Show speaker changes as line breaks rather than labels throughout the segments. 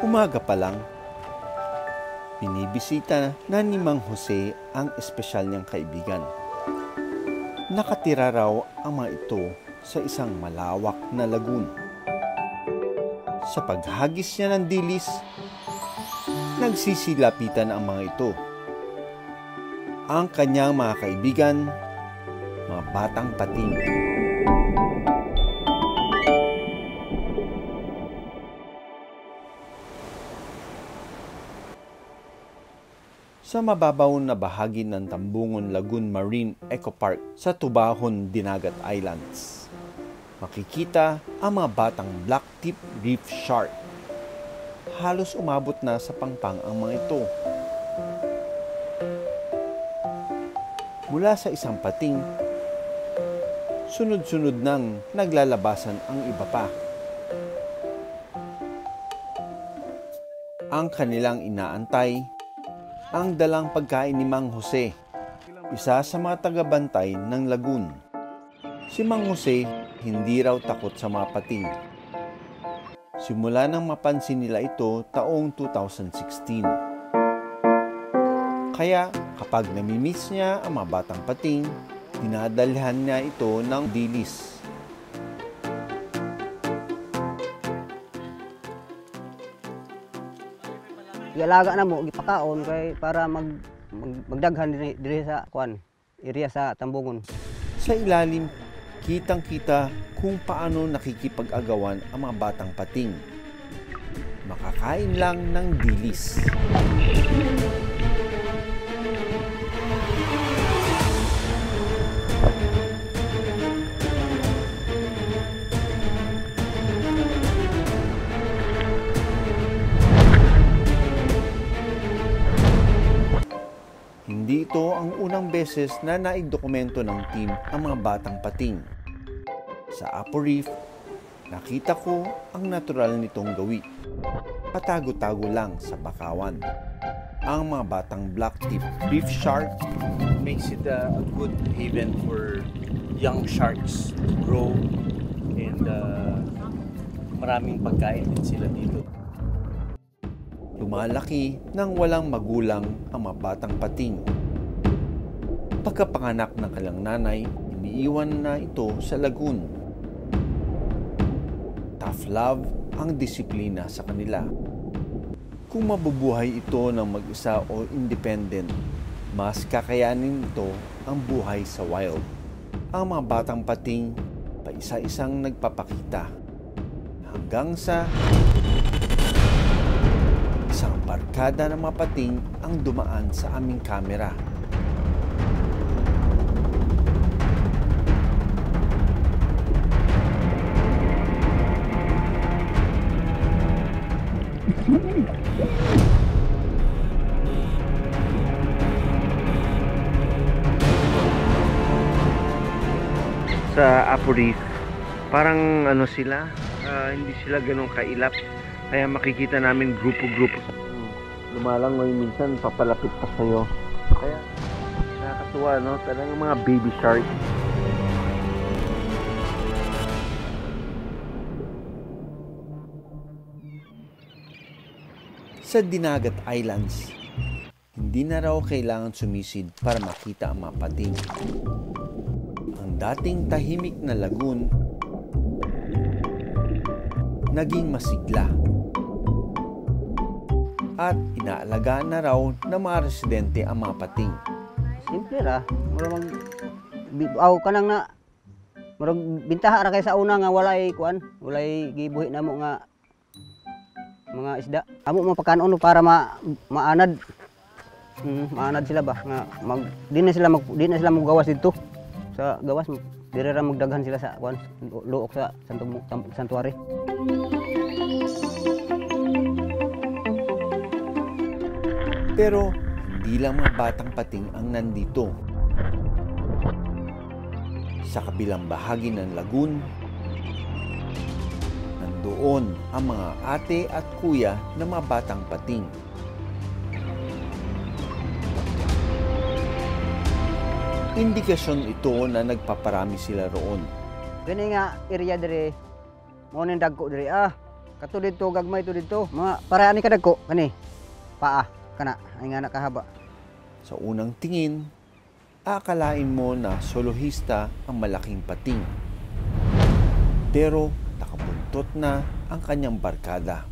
Umaga pa lang, binibisita na ni Mang Jose ang espesyal niyang kaibigan. Nakatira raw ang mga ito sa isang malawak na lagoon. Sa paghagis niya ng dilis, nagsisilapitan ang mga ito. Ang kanyang mga kaibigan, mga batang pating. Sa mababaw na bahagi ng Tambungon Lagoon Marine Eco Park sa Tubahon, Dinagat Islands, makikita ang mga batang blacktip reef shark. Halos umabot na sa pangpang ang mga ito. Mula sa isang pating, sunod-sunod nang naglalabasan ang iba pa. Ang kanilang inaantay, ang dalang pagkain ni Mang Jose, isa sa mga tagabantay ng lagoon. Si Mang Jose hindi raw takot sa mga pating. Simula nang mapansin nila ito taong 2016. Kaya kapag namimiss niya ang mga batang pating, dinadalhan niya ito ng dilis.
Ialaga na mo, gipakaon kay para magdaghan diri sa area sa Tambungon.
Sa ilalim, kitang-kita kung paano nakikipag-agawan ang mga batang pating. Makakain lang ng dilis. Hindi ito ang unang beses na naidokumento ng team ang mga batang pating. Sa Apo Reef, nakita ko ang natural nitong gawi. Patago-tago lang sa bakawan. Ang mga batang blacktip reef shark makes it a good haven for young sharks to grow, and maraming pagkain din sila dito. Lumalaki nang walang magulang ang mga batang pating. Pagkapanganak ng kanilang nanay, iniiwan na ito sa lagoon. Tough love ang disiplina sa kanila. Kung mabubuhay ito ng mag-isa o independent, mas kakayanin ito ang buhay sa wild. Ang mga batang pating, paisa-isang nagpapakita. Hanggang sa isang barkada ng mga pating ang dumaan sa aming kamera. Sa Apo Reef, parang sila, hindi sila ganun kailap. Kaya makikita namin grupo-grupo. Lumalang ngayon minsan, papalapit pa sa'yo. Kaya nakakatuwa, no? Talagang mga baby shark. Sa Dinagat Islands, hindi na raw kailangan sumisid para makita ang mga pating. Ang dating tahimik na lagoon, naging masigla. At inaalagaan na raw ng mga residente ang mga pating.
Simple ra, murag aw kanang na murag bintaha ra kay sa una nga walay walay gibuhi namo nga mga isda. Amo mapakanon para maanad. Maanad sila ba nga di na sila maggawas dito sa gawas, dire ra magdaghan sila sa luok sa santuary.
Pero hindi lang mga batang pating ang nandito. Sa kabilang bahagi ng lagoon, nandoon ang mga ate at kuya ng mga batang pating. Indikasyon ito na nagpaparami sila roon.
Kini nga area dire mo ning dagko dire Kato dito, gagmay to dito. Mga para ani kadagko, kani. Paa, kana, ay nga nakahaba.
Sa unang tingin, akalain mo na solohista ang malaking pating. Pero nakabuntot na ang kanyang barkada.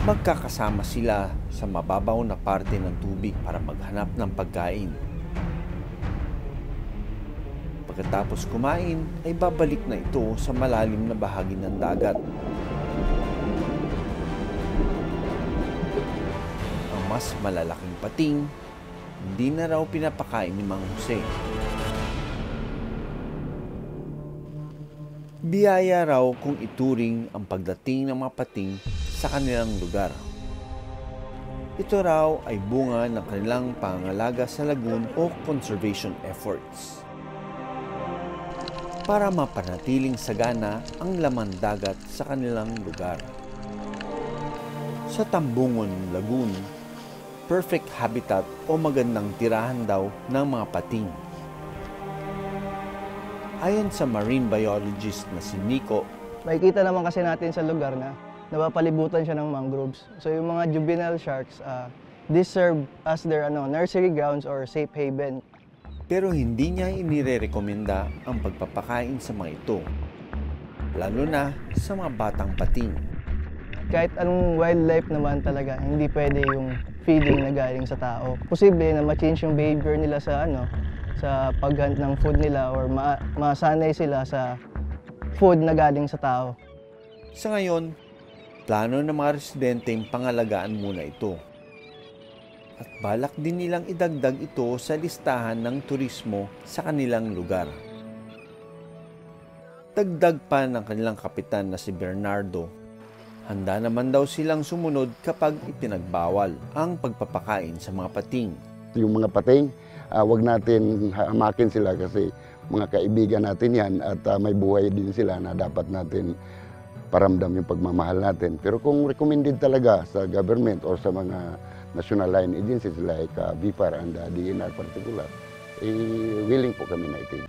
Magkakasama sila sa mababaw na parte ng tubig para maghanap ng pagkain. Pagkatapos kumain, ay babalik na ito sa malalim na bahagi ng dagat. Ang mas malalaking pating, hindi na raw pinapakain ni Mang Jose. Biyaya raw kung ituring ang pagdating ng mga pating sa kanilang lugar. Ito raw ay bunga ng kanilang pangangalaga sa lagoon o conservation efforts. Para mapanatiling sagana ang laman dagat sa kanilang lugar. Sa Tambungon Lagoon, perfect habitat o magandang tirahan daw ng mga pating. Ayon sa marine biologist na si Nico,
makikita naman kasi natin sa lugar na napapalibutan siya ng mangroves. So yung mga juvenile sharks, this serve as their nursery grounds or safe haven.
pero hindi niya inirerekomenda ang pagpapakain sa mga ito, lalo na sa mga batang pating.
Kahit anong wildlife naman talaga, hindi pwede yung feeding na galing sa tao. Posible na ma-change yung behavior nila sa sa paghunt ng food nila or masanay sila sa food na galing sa tao.
Sa ngayon, plano ng mga residente ang pangalagaan muna ito. At balak din nilang idagdag ito sa listahan ng turismo sa kanilang lugar. Dagdag pa ng kanilang kapitan na si Bernardo, handa naman daw silang sumunod kapag ipinagbawal ang pagpapakain sa mga pating.
Yung mga pating, wag natin hamakin sila kasi mga kaibigan natin yan at may buhay din sila na dapat natin paramdam yung pagmamahal natin. Pero kung recommended talaga sa government or sa mga national line agencies like BIFAR and DNR particular, willing po kami na itin.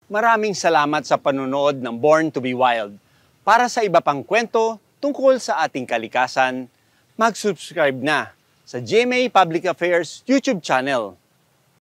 Maraming salamat sa panonood ng Born to be Wild. Para sa iba pang kwento tungkol sa ating kalikasan, mag-subscribe na sa GMA Public Affairs YouTube channel.